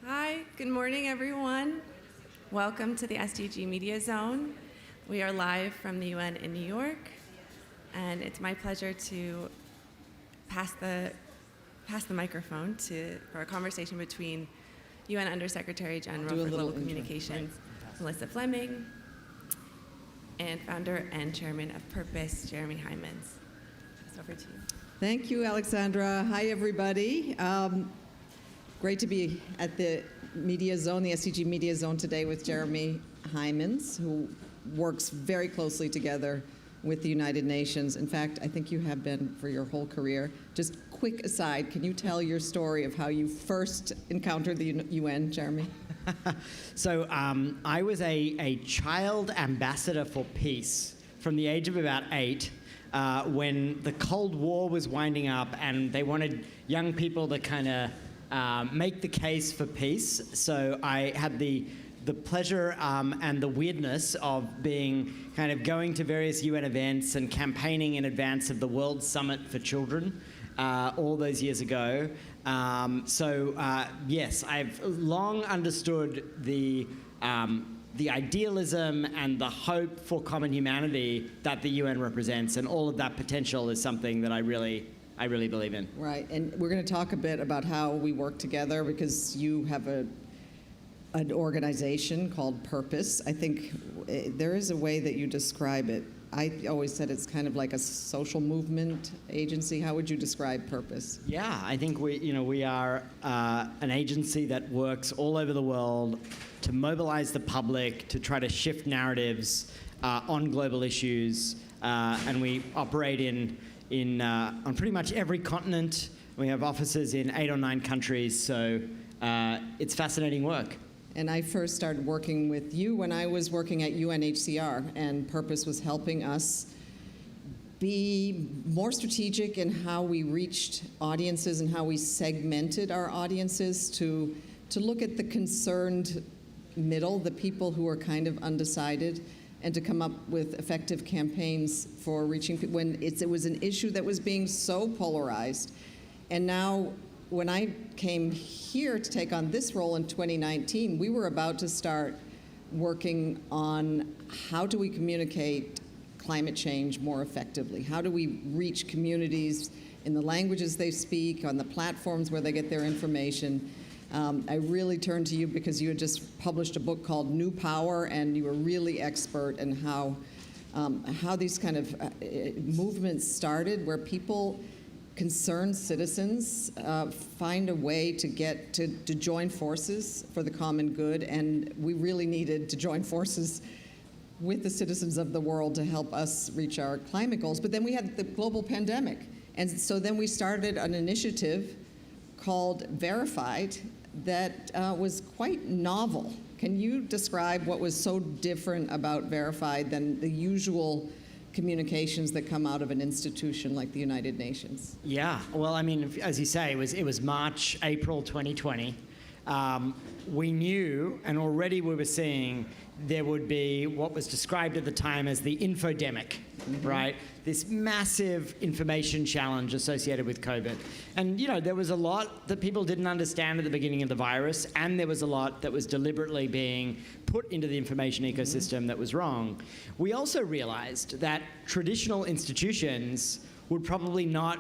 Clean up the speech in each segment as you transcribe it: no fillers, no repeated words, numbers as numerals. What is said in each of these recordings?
Hi, good morning, everyone. Welcome to the SDG Media Zone. We are live from the UN in New York, and it's my pleasure to pass the microphone for a conversation between UN Undersecretary General for Global Communications, Melissa Fleming, and founder and chairman of Purpose, Jeremy Heimans. Pass over to you. Thank you, Alexandra. Hi, everybody. Great to be at the Media Zone, the SDG Media Zone today with Jeremy Heimans, who works very closely together with the United Nations. In fact, I think you have been for your whole career. Just quick aside, can you tell your story of how you first encountered the UN, Jeremy? So I was a child ambassador for peace from the age of about 8 when the Cold War was winding up and they wanted young people to kind of make the case for peace. So I had the pleasure and the weirdness of being kind of going to various UN events and campaigning in advance of the World Summit for Children all those years ago. Yes, I've long understood the idealism and the hope for common humanity that the UN represents, and all of that potential is something that I really believe in. Right, and we're going to talk a bit about how we work together because you have an organization called Purpose. I think there is a way that you describe it. I always said it's kind of like a social movement agency. How would you describe Purpose? Yeah, I think we are an agency that works all over the world to mobilize the public, to try to shift narratives on global issues, and we operate on pretty much every continent. We have offices in 8 or 9 countries, so it's fascinating work. And I first started working with you when I was working at UNHCR, and Purpose was helping us be more strategic in how we reached audiences and how we segmented our audiences to look at the concerned middle, the people who are kind of undecided, and to come up with effective campaigns for reaching people when it was an issue that was being so polarized. And now, when I came here to take on this role in 2019, we were about to start working on how do we communicate climate change more effectively? How do we reach communities in the languages they speak, on the platforms where they get their information? I really turned to you because you had just published a book called New Power, and you were really expert in how these kind of movements started, where people, concerned citizens, find a way to get to join forces for the common good, and we really needed to join forces with the citizens of the world to help us reach our climate goals. But then we had the global pandemic, and so then we started an initiative called Verified that was quite novel. Can you describe what was so different about Verified than the usual communications that come out of an institution like the United Nations? Yeah, well, I mean, as you say, it was March, April 2020. We knew, and already we were seeing, there would be what was described at the time as the infodemic, right? This massive information challenge associated with COVID. And, there was a lot that people didn't understand at the beginning of the virus, and there was a lot that was deliberately being put into the information ecosystem that was wrong. We also realized that traditional institutions would probably not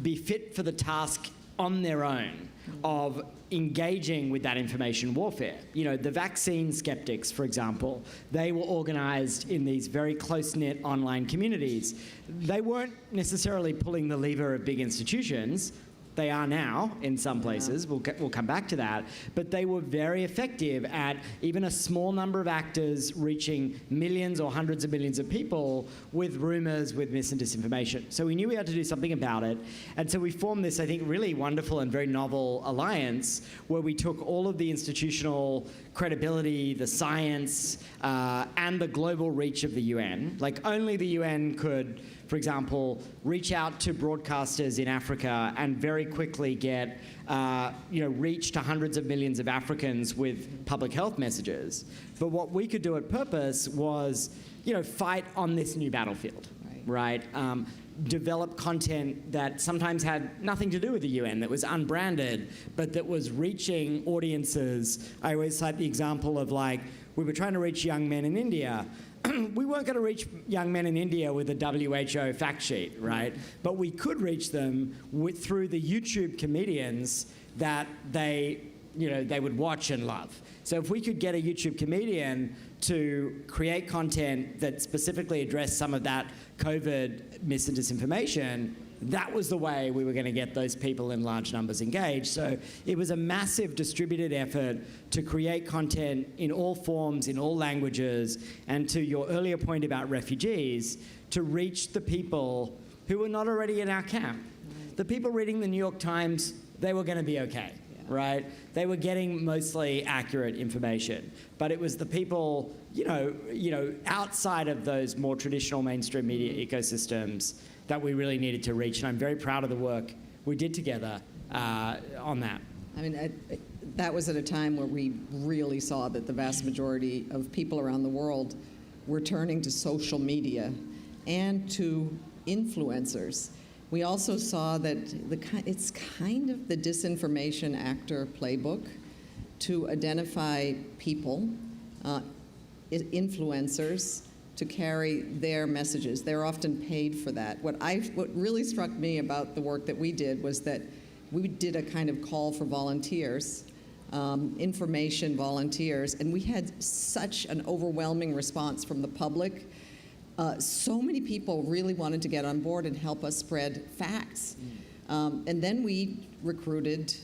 be fit for the task on their own of engaging with that information warfare. The vaccine skeptics, for example, they were organized in these very close-knit online communities. They weren't necessarily pulling the lever of big institutions. They are now in some places. We'll come back to that. But they were very effective at even a small number of actors reaching millions or hundreds of millions of people with rumors, with mis and disinformation. So we knew we had to do something about it. And so we formed this, I think, really wonderful and very novel alliance where we took all of the institutional credibility, the science, and the global reach of the UN. Like, only the UN could, for example, reach out to broadcasters in Africa and very quickly get reach to hundreds of millions of Africans with public health messages. But what we could do at Purpose was, fight on this new battlefield, right? develop content that sometimes had nothing to do with the UN, that was unbranded, but that was reaching audiences. I always cite the example of, like, we were trying to reach young men in India. We weren't going to reach young men in India with a WHO fact sheet, right? But we could reach them through the YouTube comedians that they would watch and love. So if we could get a YouTube comedian to create content that specifically addressed some of that COVID mis and disinformation, that was the way we were going to get those people in large numbers engaged. So it was a massive distributed effort to create content in all forms, in all languages, and to your earlier point about refugees, to reach the people who were not already in our camp. The people reading the New York Times, they were going to be okay. Right? They were getting mostly accurate information, but it was the people, outside of those more traditional mainstream media ecosystems that we really needed to reach. And I'm very proud of the work we did together on that. I mean, that was at a time where we really saw that the vast majority of people around the world were turning to social media and to influencers. We also saw that it's kind of the disinformation actor playbook to identify people, influencers, to carry their messages. They're often paid for that. What really struck me about the work that we did was that we did a kind of call for volunteers, information volunteers, and we had such an overwhelming response from the public. So many people really wanted to get on board and help us spread facts. And then we recruited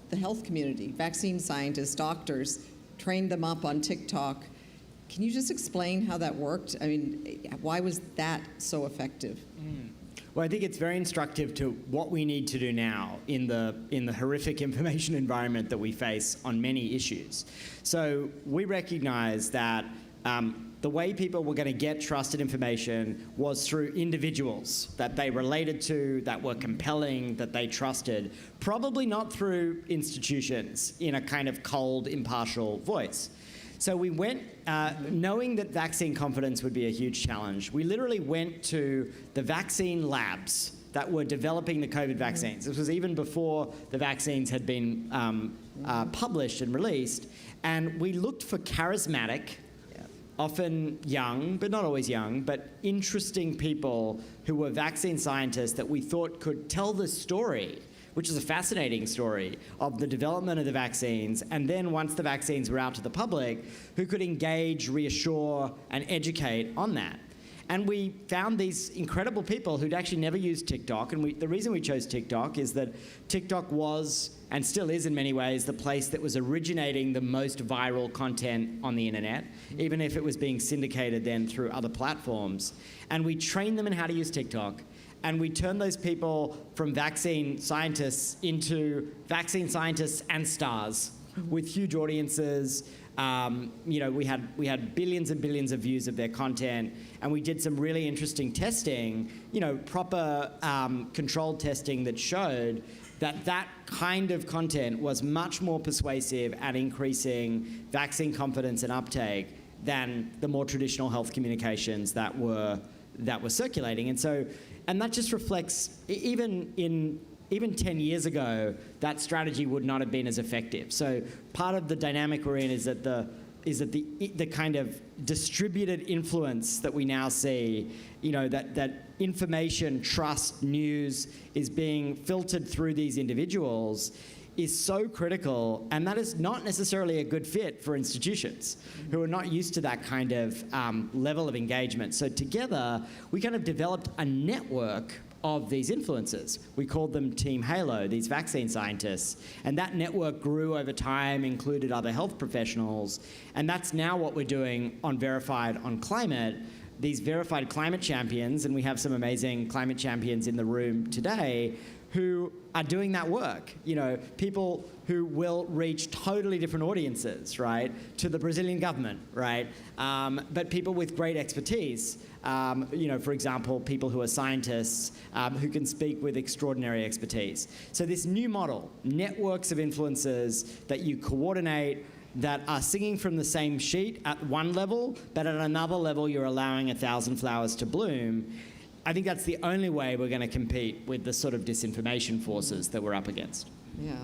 the health community, vaccine scientists, doctors, trained them up on TikTok. Can you just explain how that worked? I mean, why was that so effective? Well, I think it's very instructive to what we need to do now in the horrific information environment that we face on many issues. So we recognize that the way people were going to get trusted information was through individuals that they related to, that were compelling, that they trusted, probably not through institutions in a kind of cold, impartial voice. So we went, knowing that vaccine confidence would be a huge challenge, we literally went to the vaccine labs that were developing the COVID vaccines. This was even before the vaccines had been published and released. And we looked for charismatic, often young, but not always young, but interesting people who were vaccine scientists that we thought could tell the story, which is a fascinating story, of the development of the vaccines, and then once the vaccines were out to the public, who could engage, reassure, and educate on that. And we found these incredible people who'd actually never used TikTok, and the reason we chose TikTok is that TikTok was, and still is in many ways, the place that was originating the most viral content on the internet, even if it was being syndicated then through other platforms. And we trained them in how to use TikTok, and we turned those people from vaccine scientists into vaccine scientists and stars with huge audiences. We had billions and billions of views of their content, and we did some really interesting testing, proper controlled testing that showed that kind of content was much more persuasive at increasing vaccine confidence and uptake than the more traditional health communications that were circulating. And that just reflects, even 10 years ago, that strategy would not have been as effective. So part of the dynamic we're in is that the kind of distributed influence that we now see, that information, trust, news is being filtered through these individuals is so critical, and that is not necessarily a good fit for institutions who are not used to that kind of level of engagement. So together, we kind of developed a network of these influencers. We called them Team Halo, these vaccine scientists. And that network grew over time, included other health professionals. And that's now what we're doing on Verified on Climate. These verified climate champions, and we have some amazing climate champions in the room today, who are doing that work. People who will reach totally different audiences, right, to the Brazilian government, right, but people with great expertise. For example, people who are scientists who can speak with extraordinary expertise. So this new model, networks of influencers that you coordinate, that are singing from the same sheet at one level, but at another level you're allowing 1,000 flowers to bloom, I think that's the only way we're going to compete with the sort of disinformation forces that we're up against. Yeah,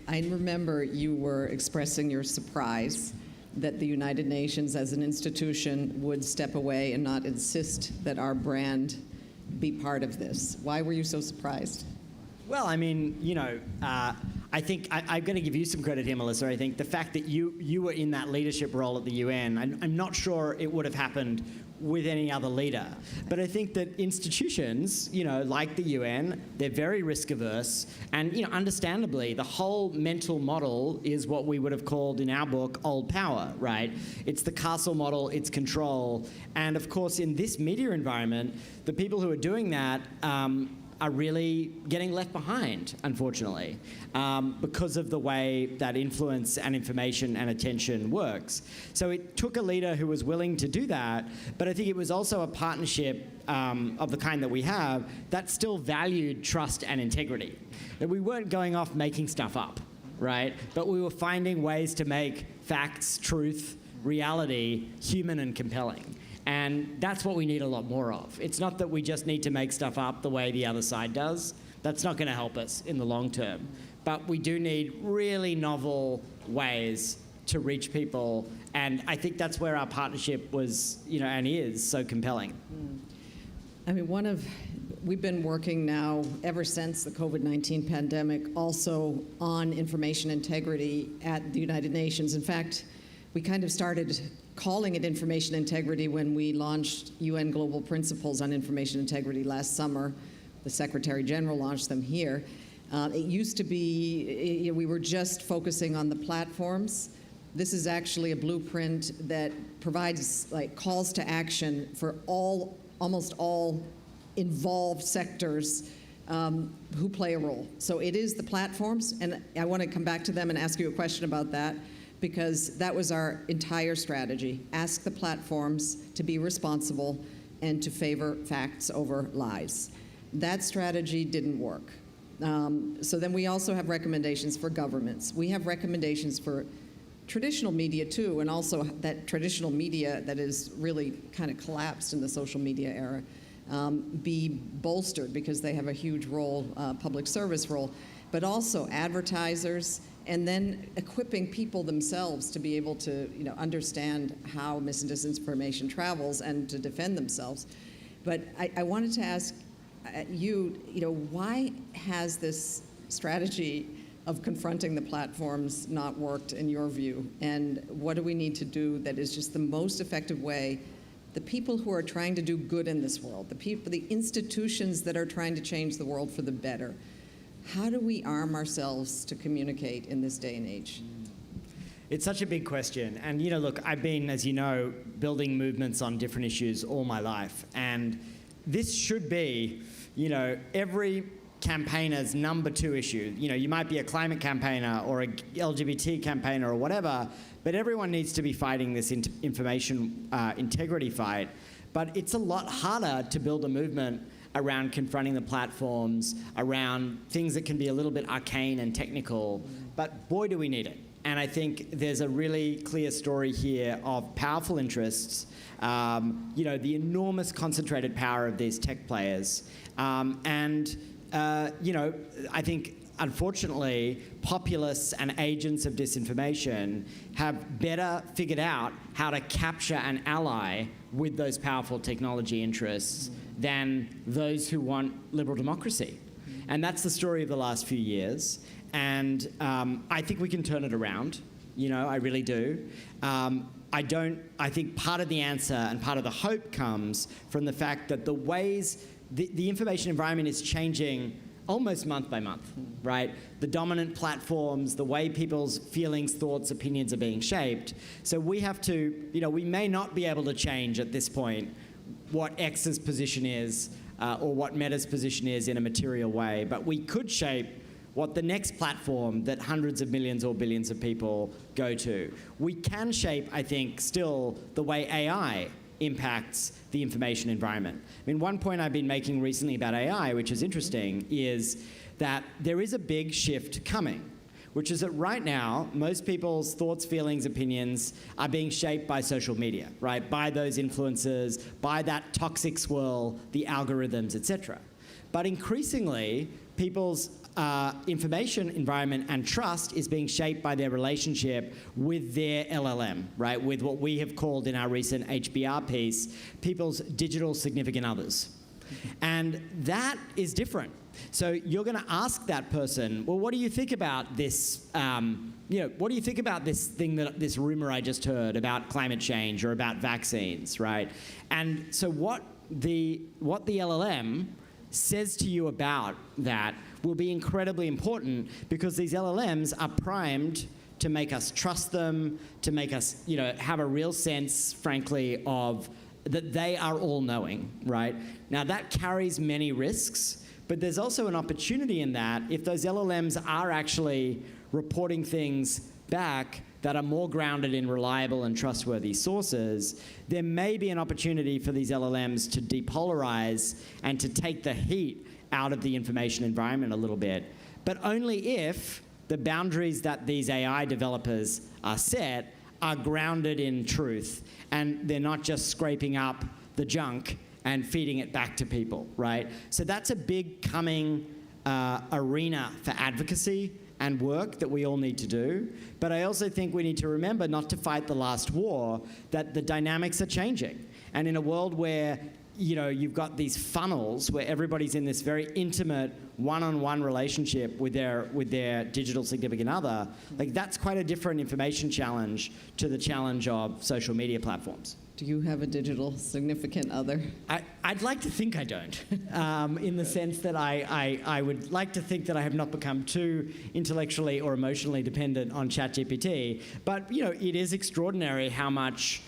I remember you were expressing your surprise that the United Nations as an institution would step away and not insist that our brand be part of this. Why were you so surprised? Well, I mean, I think I'm going to give you some credit here, Melissa. I think the fact that you were in that leadership role at the UN, I'm not sure it would have happened with any other leader. But I think that institutions, like the UN, they're very risk averse. And, understandably, the whole mental model is what we would have called in our book old power, right? It's the castle model, it's control. And of course, in this media environment, the people who are doing that are really getting left behind, unfortunately, because of the way that influence and information and attention works. So it took a leader who was willing to do that, but I think it was also a partnership of the kind that we have that still valued trust and integrity. That we weren't going off making stuff up, right? But we were finding ways to make facts, truth, reality human and compelling. And that's what we need a lot more of. It's not that we just need to make stuff up the way the other side does. That's not going to help us in the long term. But we do need really novel ways to reach people. And I think that's where our partnership was, and is so compelling. I mean, we've been working now ever since the COVID-19 pandemic also on information integrity at the United Nations. In fact, we kind of started calling it information integrity when we launched UN Global Principles on Information Integrity last summer. The Secretary General launched them here. It used to be, we were just focusing on the platforms. This is actually a blueprint that provides calls to action for almost all involved sectors who play a role. So it is the platforms, and I want to come back to them and ask you a question about that, because that was our entire strategy. Ask the platforms to be responsible and to favor facts over lies. That strategy didn't work. So then we also have recommendations for governments. We have recommendations for traditional media too, and also that traditional media that is really kind of collapsed in the social media era be bolstered because they have a huge role, public service role, but also advertisers, and then equipping people themselves to be able to understand how mis and disinformation travels and to defend themselves. But I wanted to ask you, why has this strategy of confronting the platforms not worked in your view? And what do we need to do that is just the most effective way? The people who are trying to do good in this world, the institutions that are trying to change the world for the better, how do we arm ourselves to communicate in this day and age? It's such a big question. And, look, I've been, as you know, building movements on different issues all my life. And this should be, every campaigner's number 2 issue. You might be a climate campaigner or a LGBT campaigner or whatever, but everyone needs to be fighting this information integrity fight. But it's a lot harder to build a movement around confronting the platforms, around things that can be a little bit arcane and technical, but boy, do we need it. And I think there's a really clear story here of powerful interests, the enormous concentrated power of these tech players. I think, unfortunately, populists and agents of disinformation have better figured out how to capture an ally with those powerful technology interests than those who want liberal democracy. And that's the story of the last few years. And I think we can turn it around. I really do. I think part of the answer and part of the hope comes from the fact that the ways the information environment is changing almost month by month, right? The dominant platforms, the way people's feelings, thoughts, opinions are being shaped. So we have to, we may not be able to change at this point what X's position is or what Meta's position is in a material way, but we could shape what the next platform that hundreds of millions or billions of people go to. We can shape, I think, still the way AI impacts the information environment. I mean, one point I've been making recently about AI, which is interesting, is that there is a big shift coming which is that right now, most people's thoughts, feelings, opinions are being shaped by social media, right? By those influencers, by that toxic swirl, the algorithms, etc. But increasingly, people's information environment and trust is being shaped by their relationship with their LLM, right? With what we have called in our recent HBR piece, people's digital significant others. And that is different. So you're going to ask that person, well, what do you think about this? What do you think about this thing, this rumor I just heard about climate change or about vaccines, right? And so what the LLM says to you about that will be incredibly important, because these LLMs are primed to make us trust them, to make us, have a real sense, frankly, of that they are all-knowing, right? Now, that carries many risks, but there's also an opportunity in that if those LLMs are actually reporting things back that are more grounded in reliable and trustworthy sources, there may be an opportunity for these LLMs to depolarize and to take the heat out of the information environment a little bit, but only if the boundaries that these AI developers are set are grounded in truth, and they're not just scraping up the junk and feeding it back to people, right? So that's a big coming arena for advocacy and work that we all need to do. But I also think we need to remember not to fight the last war, that the dynamics are changing. And in a world where you've got these funnels where everybody's in this very intimate one-on-one relationship with their digital significant other, like that's quite a different information challenge to the challenge of social media platforms. Do you have a digital significant other? I'd like to think I don't, in the sense that I would like to think that I have not become too intellectually or emotionally dependent on ChatGPT. But it is extraordinary how much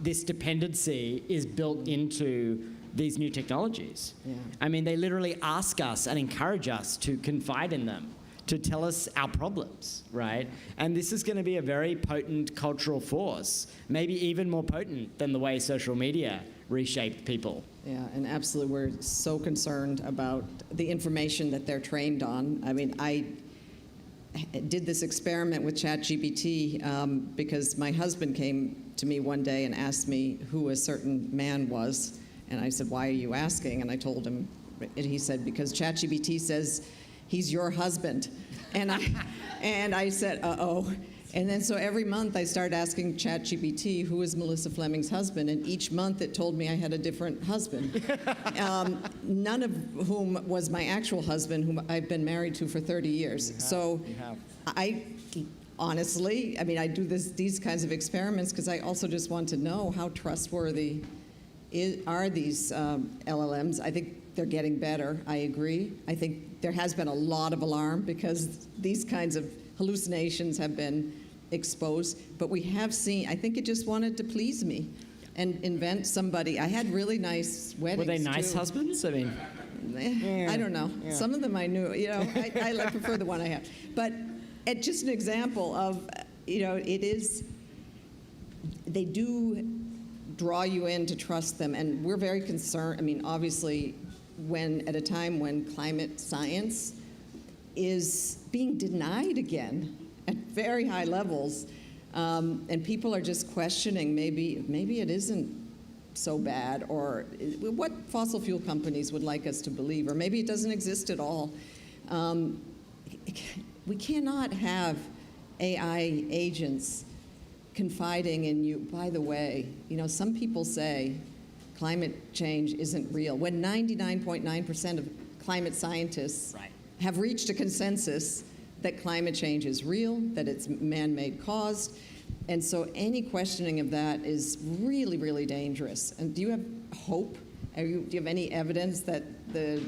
this dependency is built into these new technologies. Yeah. I mean, they literally ask us and encourage us to confide in them, to tell us our problems, right? And this is going to be a very potent cultural force, maybe even more potent than the way social media reshaped people. Yeah, and absolutely, we're so concerned about the information that they're trained on. I mean, I did this experiment with ChatGPT because my husband came to me one day and asked me who a certain man was. And I said, why are you asking? And I told him, and he said, because ChatGPT says he's your husband. And I said, uh-oh. And then so every month I started asking ChatGPT, who is Melissa Fleming's husband? And each month it told me I had a different husband. None of whom was my actual husband, whom I've been married to for 30 years. I honestly, I do these kinds of experiments because I also just want to know how trustworthy are these LLMs. I think they're getting better. I agree. I think there has been a lot of alarm because these kinds of hallucinations have been exposed. But we have seen, I think it just wanted to please me and invent somebody. I had really nice weddings. Were they nice too. Husbands? I mean, I don't know. Yeah. Some of them I knew. I prefer the one I have. But just an example of, it is, they do draw you in to trust them. And we're very concerned. Obviously, at a time when climate science is being denied again at very high levels, and people are just questioning maybe it isn't so bad, or what fossil fuel companies would like us to believe, or maybe it doesn't exist at all. We cannot have AI agents confiding in you. By the way, some people say climate change isn't real, when 99.9% of climate scientists have reached a consensus that climate change is real, that it's man-made caused. And so any questioning of that is really, really dangerous. And do you have hope? Do you have any evidence that the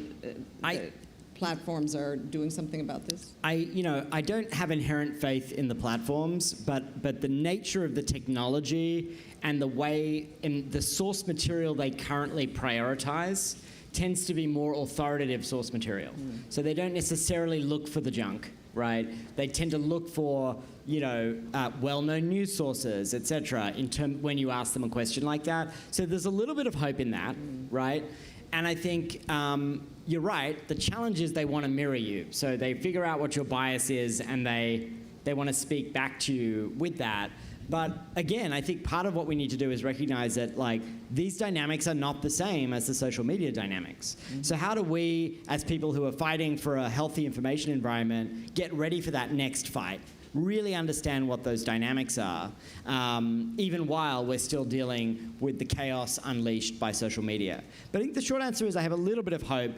platforms are doing something about this? I don't have inherent faith in the platforms, but the nature of the technology and the way and the source material they currently prioritize tends to be more authoritative source material. So they don't necessarily look for the junk, right? They tend to look for, well-known news sources, et cetera, when you ask them a question like that. So there's a little bit of hope in that, right? And I think you're right. The challenge is they want to mirror you. So they figure out what your bias is, and they want to speak back to you with that. But again, I think part of what we need to do is recognize that like these dynamics are not the same as the social media dynamics. Mm-hmm. So how do we, as people who are fighting for a healthy information environment, get ready for that next fight? Really understand what those dynamics are, even while we're still dealing with the chaos unleashed by social media. But I think the short answer is I have a little bit of hope.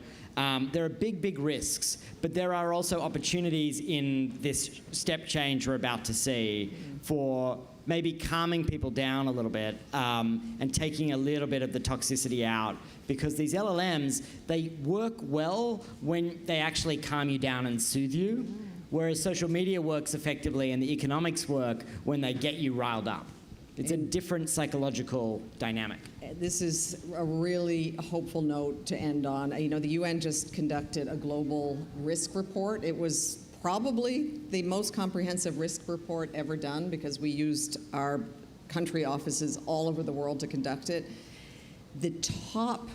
There are big risks, but there are also opportunities in this step change we're about to see for maybe calming people down a little bit and taking a little bit of the toxicity out, because these LLMs, they work well when they actually calm you down and soothe you, whereas social media works effectively and the economics work when they get you riled up. It's a different psychological dynamic. This is a really hopeful note to end on. You know, the UN just conducted a global risk report. It was probably the most comprehensive risk report ever done, because we used our country offices all over the world to conduct it. The top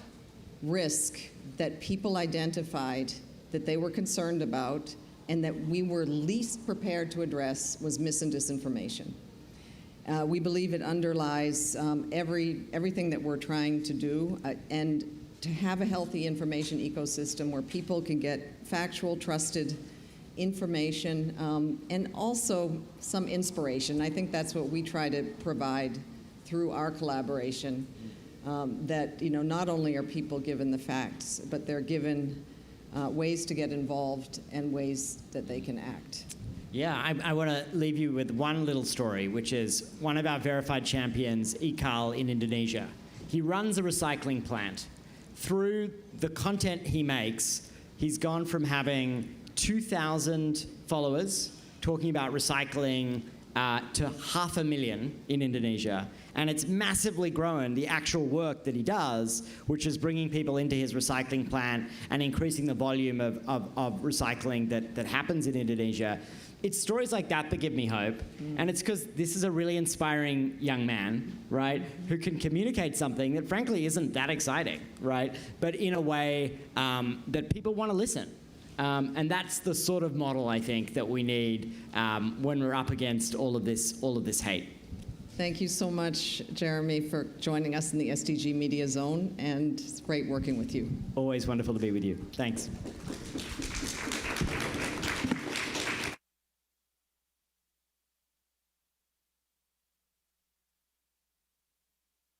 risk that people identified that they were concerned about and that we were least prepared to address was mis and disinformation. We believe it underlies everything that we're trying to do, and to have a healthy information ecosystem where people can get factual, trusted information, and also some inspiration. I think that's what we try to provide through our collaboration, that, you know, not only are people given the facts, but they're given ways to get involved and ways that they can act. Yeah, I want to leave you with one little story, which is one of our verified champions, Ikal in Indonesia. He runs a recycling plant. Through the content he makes, he's gone from having 2,000 followers talking about recycling to 500,000 in Indonesia. And it's massively grown the actual work that he does, which is bringing people into his recycling plant and increasing the volume of recycling that happens in Indonesia. It's stories like that that give me hope. And it's because this is a really inspiring young man, right, who can communicate something that frankly isn't that exciting, right, but in a way that people want to listen. And that's the sort of model, I think, that we need when we're up against all of this hate. Thank you so much, Jeremy, for joining us in the SDG Media Zone, and it's great working with you. Always wonderful to be with you. Thanks.